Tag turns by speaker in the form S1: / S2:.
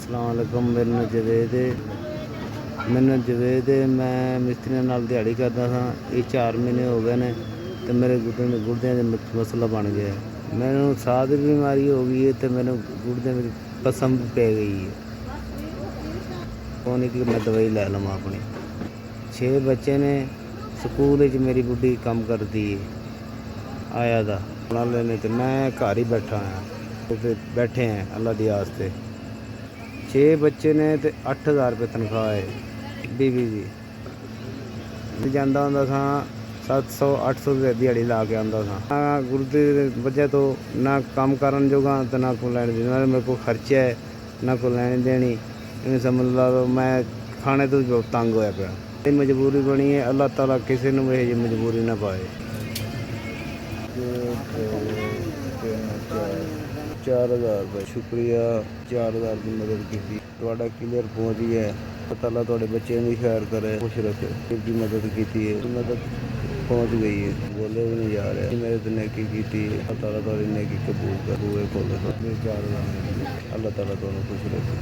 S1: अस्सलामुअलैकुम। मैनू जवेद है। मैं मिस्त्रियों नाल दिहाड़ी करदा सां। ये 4 महीने हो गए ने ते मेरे गुर्दियां दा मसला बन गया है। मैनू साह दी बीमारी हो गई है ते मैनू गुर्दियां में पसम पै गई है। कौन कि मैं दवाई लै लवां अपनी। 6 बच्चे ने। स्कूल च मेरी बुड्ढी कम करदी है आया दा वाले ने, ते मैं घर ही बैठा हाँ। ते बैठे हैं अल्लाह दी आस ते। 6 बच्चे ने ते 8000 रुपये तनख्वाह है बीवी दी। जांदा हुंदा सां 700-800 रुपये दिहाड़ी ला के आंदा सां। गुर्दे दी वजह तो ना काम करन जोगा ते ना कोई लैन देन। मेरे को खर्चा है ना कोई लैनी देनी। इन्हें समझ लो मैं खाने तो बहुत तंग होया पिया। ये मजबूरी बनी है। अल्लाह ताला किसी नूं ये मजबूरी ना पाए। 4000 रुपये शुक्रिया। 4000 की मदद की थोड़ा क्लियर पहुँच गया है। अल्लाह ताला थोड़े बच्चे भी खैर करे, खुश रखे। की मदद की है, मदद पहुँच गई है। बोले भी नहीं जा रहे मेरे तो नेकी की थी। अल्लाह ताला थोड़ी नेकी कबूल कर हुए खोले। 4000 अल्लाह ताला दोनों खुश रखे।